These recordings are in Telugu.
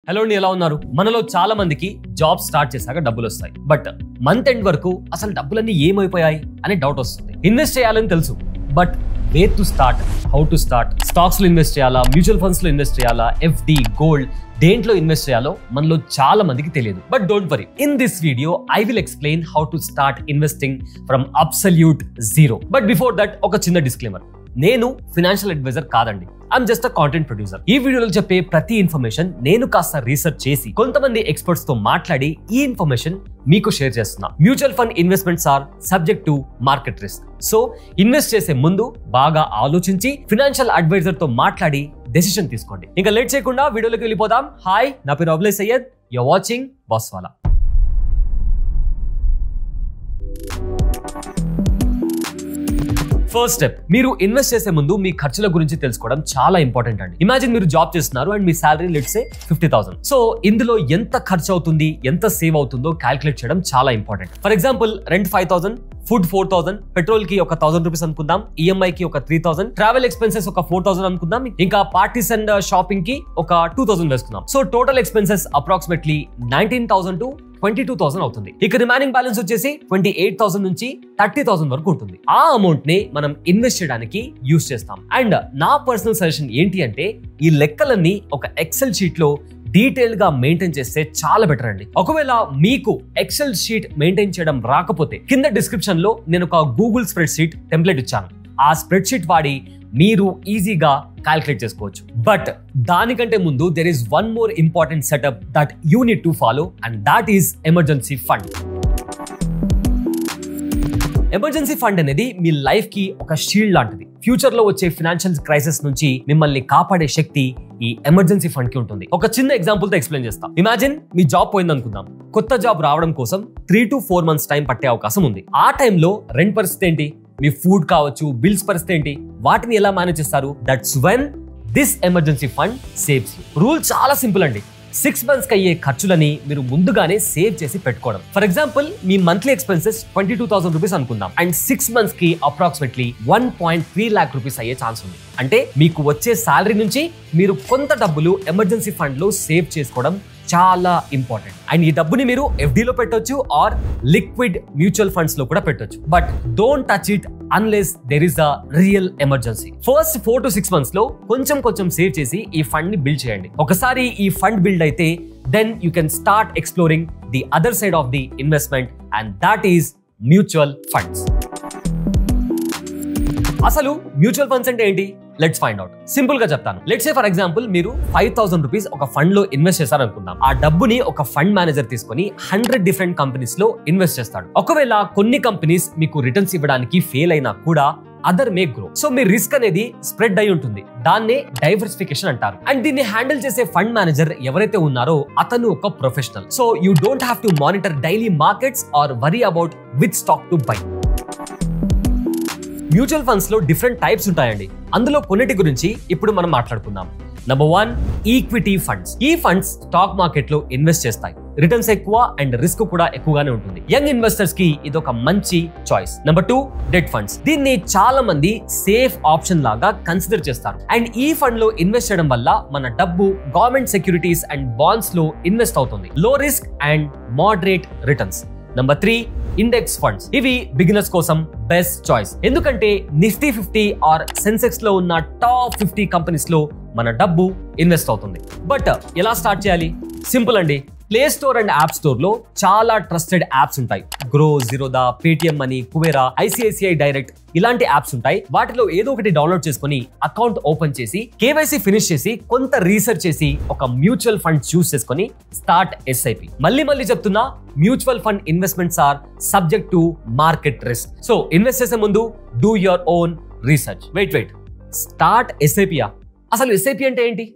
హలో అండి, ఎలా ఉన్నారు? మనలో చాలా మందికి జాబ్ స్టార్ట్ చేశాక డబ్బులు వస్తాయి. బట్ మంత్ ఎండ్ వరకు అసలు డబ్బులన్నీ ఏమైపోయాయి అనే డౌట్ వస్తుంది. ఇన్వెస్ట్ చేయాలని తెలుసు, but where to start, how to start, stocks లో ఇన్వెస్ట్ చేయాలా, మ్యూచువల్ ఫండ్స్ లో ఇన్వెస్ట్ చేయాలా, ఎఫ్డి, గోల్డ్, దేంట్లో ఇన్వెస్ట్ చేయాలో మనలో చాలా మందికి తెలియదు. But don't worry, in this video I will explain how to start investing from absolute zero. But before that ఒక చిన్న డిస్క్లైమర్, నేను ఫైనాన్షియల్ అడ్వైజర్ కాదండి, I'm just a content producer. ఈ వీడియోలో చెప్పే ప్రతి ఇన్ఫర్మేషన్ నేను కాస్త రీసెర్చ్ చేసి కొంతమంది ఎక్స్పర్ట్స్ తో మాట్లాడి ఈ ఇన్ఫర్మేషన్ మీకు షేర్ చేస్తున్నా. Mutual fund investments are subject to market risk. So invest చేసే ముందు బాగా ఆలోచించి ఫైనాన్షియల్ అడ్వైజర్ తో మాట్లాడి డెసిషన్ తీసుకోండి. ఇంకా లేట్ చేయకుండా వీడియోలోకి వెళ్ళిపోదాం. హాయ్, నా పేరు అబ్లై సయ్యద్, యూర్ వాచింగ్ బాస్వాలా. ఫస్ట్ స్టెప్, మీరు ఇన్వెస్ట్ చేసే ముందు మీ ఖర్చుల గురించి తెలుసుకోవడం చాలా ఇంపార్టెంట్ అండి. ఇమాజిన్ మీరు జాబ్ చేస్తున్నారు and me salary let's say 50,000. So ఇందులో ఎంత ఖర్చు అవుతుంది, ఎంత సేవ్ అవుతుందో క్యాల్కులేట్ చేయడం చాలా important. For example, rent 5,000, food 4,000, petrol కి ఒక 1,000 రూపీస్ అనుకుందాం, ఈఎంఐ కి ఒక 3,000, ట్రావెల్ ఎక్స్పెన్సెస్ ఒక 4,000 అనుకుందాం, ఇంకా పార్టీస్ అండ్ షాపింగ్ కి ఒక 2,000 వేసుకుందాం. So total expenses approximately 19,000 to 22,000 అవుతుంది. ఇక రిమైనింగ్ బ్యాలెన్స్ వచ్చేసి 28,000 నుంచి 30,000 వరకు ఉంటుంది. ఆ అమౌంట్ ని మనం ఇన్వెస్ట్ చేయడానికి యూస్ చేస్తాం. అండ్ నా పర్సనల్ సజెషన్ ఏంటి అంటే, ఈ లెక్కలన్నీ ఒక ఎక్సెల్ షీట్ లో డీటెయిల్ గా మెయింటైన్ చేస్తే చాలా బెటర్ అండి. ఒకవేళ మీకు ఎక్సెల్ షీట్ మెయింటైన్ చేయడం రాకపోతే కింద డిస్క్రిప్షన్ లో నేను ఒక గూగుల్ స్ప్రెడ్ షీట్ టెంప్లెట్ ఇచ్చాను. ఆ స్ప్రెడ్ షీట్ వాడి మీరు ఈజీగా క్యాల్కులేట్ చేసుకోవచ్చు. బట్ దానికంటే ముందు there is one more important setup that you need to follow, and that is emergency fund. Emergency fund అనేది మీ లైఫ్ కి ఒక షీల్డ్ లాంటిది. ఫ్యూచర్ లో వచ్చే ఫైనాన్షియల్ క్రైసిస్ నుంచి మిమ్మల్ని కాపాడే శక్తి ఈ ఎమర్జెన్సీ ఫండ్ కి ఉంటుంది. ఒక చిన్న ఎగ్జాంపుల్ తో ఎక్స్ప్లెయిన్ చేస్తాం. ఇమాజిన్ మీ జాబ్ పోయింది అనుకుందాం. కొత్త జాబ్ రావడం కోసం 3 to 4 months టైం పట్టే అవకాశం ఉంది. ఆ టైంలో రెంట్ పరిస్థితి ఏంటి, మీ ఫుడ్ కావచ్చు, బిల్స్ పరిస్థితి ఏంటి, వాటిని ఎలా మేనేజ్ చేస్తారు? That's when this emergency fund saves you. Rule చాలా సింపుల్ అండి. 6 months కి అయ్యే ఖర్చులని మీరు ముందుగానే సేవ్ చేసి పెట్టుకోవడం. For example, me monthly expenses 22,000 rupees అనుకుందాం, అండ్ 6 months కి అప్రాక్సిమేట్లీ 1.3 lakh రూపీస్ అయ్యే ఛాన్స్ ఉంది. అంటే మీకు వచ్చే సాలరీ నుంచి మీరు కొంత డబ్బులు ఎమర్జెన్సీ ఫండ్ లో సేవ్ చేసుకోవడం చాలా ఇంపార్టెంట్. అండ్ ఈ డబ్బుని మీరు ఎఫ్డీలో పెట్టొచ్చు ఆర్ లిక్విడ్ మ్యూచువల్ ఫండ్స్ లో కూడా పెట్టొచ్చు. But don't touch it unless there is a real emergency. First 4 to 6 months లో కొంచెం సేవ్ చేసి ఈ ఫండ్ ని బిల్డ్ చేయండి. ఒకసారి ఈ ఫండ్ బిల్డ్ అయితే then you can start exploring the other side of the investment, and that is mutual funds. అసలు మ్యూచువల్ ఫండ్స్ అంటే ఏంటి? Let's find out. సింపుల్ గా చెప్తాను. లెట్స్ సే ఫర్ ఎగ్జాంపుల్, మీరు 5,000 రూపీస్ ఒక ఫండ్ లో ఇన్వెస్ట్ చేశారనుకుందాం. ఆ డబ్బుని ఒక ఫండ్ మేనేజర్ తీసుకొని 100 డిఫరెంట్ కంపెనీస్ లో ఇన్వెస్ట్ చేస్తాడు. ఒకవేళ కొన్ని కంపెనీస్ మీకు రిటర్న్స్ ఇవ్వడానికి ఫెయిల్ అయినా కూడా అదర్ మే గ్రో. సో మీ రిస్క్ అనేది స్ప్రెడ్ అయి ఉంటుంది. దాన్నే డైవర్సిఫికేషన్ అంటారు. అండ్ దీన్ని హ్యాండిల్ చేసే ఫండ్ మేనేజర్ ఎవరైతే ఉన్నారో అతను ఒక professional. So you don't have to monitor daily markets or worry about which stock to buy. Mutual funds లో డిఫరెంట్ టైప్స్ ఉంటాయండి. అందులో కొన్నిటి గురించి ఇప్పుడు మనం మాట్లాడుకుందాం. Number 1, equity funds. ఈ ఫండ్స్ స్టాక్ మార్కెట్ లో ఇన్వెస్ట్ చేస్తాయి. రిటర్న్స్ ఎక్కువ అండ్ రిస్క్ కూడా ఎక్కువగానే ఉంటుంది. యంగ్ ఇన్వెస్టర్స్ కి ఇదొక మంచి చాయిస్. Number 2, debt funds. దీన్ని చాలా మంది సేఫ్ ఆప్షన్ లాగా కన్సిడర్ చేస్తారు. అండ్ ఈ ఫండ్ లో ఇన్వెస్ట్ చేయడం వల్ల మన డబ్బు గవర్నమెంట్ సెక్యూరిటీస్ అండ్ బాండ్స్ లో ఇన్వెస్ట్ అవుతుంది. లో risk and moderate returns. Number 3, index funds. ఇవి బిగినర్స్ కోసం బెస్ట్ చాయిస్. ఎందుకంటే నిఫ్టీ 50 ఆర్ సెన్సెక్స్ లో ఉన్న టాప్ 50 కంపెనీస్ లో మన డబ్బు ఇన్వెస్ట్ అవుతుంది. బట్ ఎలా స్టార్ట్ చేయాలి? సింపుల్ అండి. Play store and app store లో చాలా ట్రస్టెడ్ యాప్స్ ఉంటాయి. Grow, Zerodha, Paytm money, Kubera, ICICI direct ఇలాంటి యాప్స్ ఉంటాయి. వాటిలో ఏదో ఒకటి డౌన్లోడ్ చేసుకుని అకౌంట్ ఓపెన్ చేసి కేవైసీ ఫినిష్ చేసి కొంత రీసెర్చ్ చేసి ఒక మ్యూచువల్ ఫండ్ చూస్ చేసుకుని స్టార్ట్ ఎస్ఐపి. మళ్ళీ చెప్తున్నా, mutual fund investments are subject to market risk. So invest చేసే ముందు do your own research. Wait, start ఎస్ఐపియా? అసలు ఎస్ఐపి అంటే ఏంటి?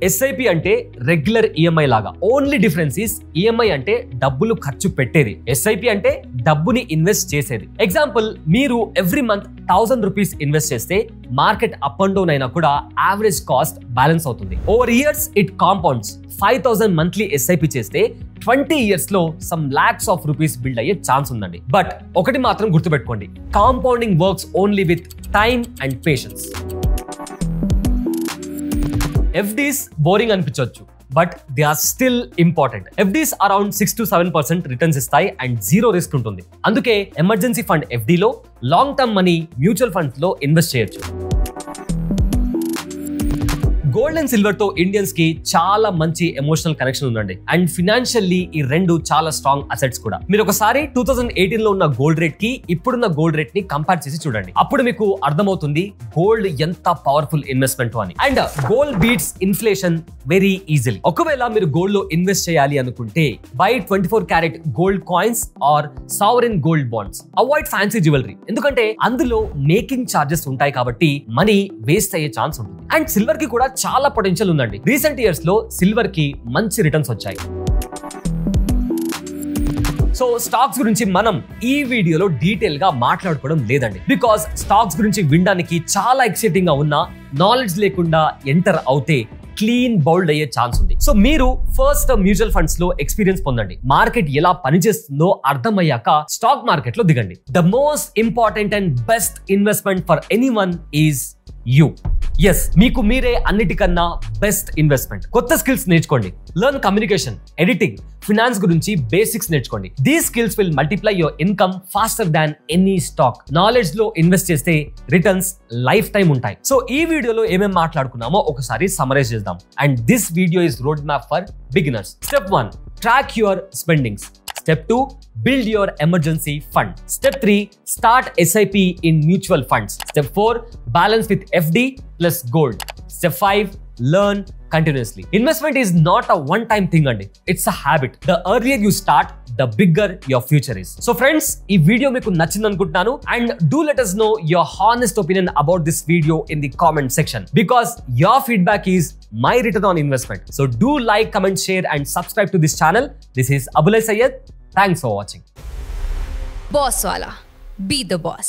ఎస్ఐపి అంటే రెగ్యులర్ ఈఎంఐ లాగా. ఓన్లీ డిఫరెన్స్ ఈస్ ఈఎంఐ అంటే డబ్బులు ఖర్చు పెట్టేది, ఎస్ఐపి అంటే డబ్బుని ఇన్వెస్ట్ చేసేది. ఎగ్జాంపుల్, మీరు ఎవ్రీ మంత్ 1,000 రూపీస్ ఇన్వెస్ట్ చేస్తే మార్కెట్ అప్ అండ్ డౌన్ అయినా కూడా యావరేజ్ కాస్ట్ బ్యాలెన్స్ అవుతుంది. Over years it compounds. 5,000 monthly SIP చేస్తే 20 years లో some lakhs of rupees build అయ్యే ఛాన్స్ ఉందండి. బట్ ఒకటి మాత్రం గుర్తుపెట్టుకోండి, compounding works only with time and patience. FDs boring అనిపించవచ్చు, but they are still important. FDs around 6 to 7% returns ఇస్తాయి అండ్ జీరో రిస్క్ ఉంటుంది. అందుకే ఎమర్జెన్సీ ఫండ్ FDలో, long term money mutual funds లో ఇన్వెస్ట్ చేయొచ్చు. గోల్డ్ అండ్ సిల్వర్ తో ఇండియన్స్ కి చాలా మంచి ఎమోషనల్ కనెక్షన్ ఉందండి. అండ్ ఫినాన్షియల్లీ ఈ రెండు చాలా స్ట్రాంగ్ అసెట్స్ కూడా. మీరు ఒకసారి 2018 లో ఉన్న గోల్డ్ రేట్ కి ఇప్పుడున్న గోల్డ్ రేట్ ని కంపేర్ చేసి చూడండి. అప్పుడు మీకు అర్థమవుతుంది గోల్డ్ ఎంత పవర్ఫుల్ ఇన్వెస్ట్మెంట్ అని. And gold beats inflation very easily. ఒకవేళ మీరు గోల్డ్ లో ఇన్వెస్ట్ చేయాలి అనుకుంటే buy 24 carat gold coins or sovereign gold bonds. Avoid fancy jewellery, ఎందుకంటే అందులో మేకింగ్ చార్జెస్ ఉంటాయి కాబట్టి మనీ వేస్ట్ అయ్యే ఛాన్స్ ఉంటుంది. అండ్ సిల్వర్ కి కూడా చాలా పొటెన్షియల్ ఉందండి. రీసెంట్ ఇయర్స్ లో సిల్వర్ కి మంచి రిటర్న్స్ వచ్చాయి. సో స్టాక్స్ గురించి మనం ఈ వీడియోలో డీటెయిల్ గా మాట్లాడుకోవడం లేదండి, బికాస్ స్టాక్స్ గురించి వినడానికి చాలా ఎక్సైటింగ్ గా ఉన్నా నాలెడ్జ్ లేకుండా ఎంటర్ అవుతే క్లీన్ బౌల్డ్ అయ్యే ఛాన్స్ ఉంది. సో మీరు ఫస్ట్ మ్యూచువల్ ఫండ్స్ లో ఎక్స్పీరియన్స్ పొందండి. మార్కెట్ ఎలా పనిచేస్తుందో అర్థమయ్యాక స్టాక్ మార్కెట్ లో దిగండి. The most important and best investment for anyone is you. Yes, మీకు మీరే అన్నిటికన్నా బెస్ట్ ఇన్వెస్ట్మెంట్. కొత్త స్కిల్స్ నేర్చుకోండి. లెర్న్ కమ్యూనికేషన్, ఎడిటింగ్, ఫినాన్స్ గురించి బేసిక్స్ నేర్చుకోండి. These skills will multiply your income faster than any stock. Knowledge లో ఇన్వెస్ట్ చేస్తే రిటర్న్స్ లైఫ్ టైం ఉంటాయి. సో ఈ వీడియోలో ఏమేమి మాట్లాడుకున్నామో ఒకసారి సమరైజ్ చేద్దాం. And this video is road map for beginners. Step 1, track your spendings. Step 2, build your emergency fund. Step 3, start SIP in mutual funds. Step 4, balance with FD plus gold. Step 5, learn continuously. Investment is not a one-time thing andi. It's a habit. The earlier you start, the bigger your future is. So friends, ee video meeku nachindi anukuntunanu, and do let us know your honest opinion about this video in the comment section, because your feedback is my return on investment. So do like, comment, share and subscribe to this channel. This is Abulay Syed. Thanks for watching. Boss Wala. Be the boss.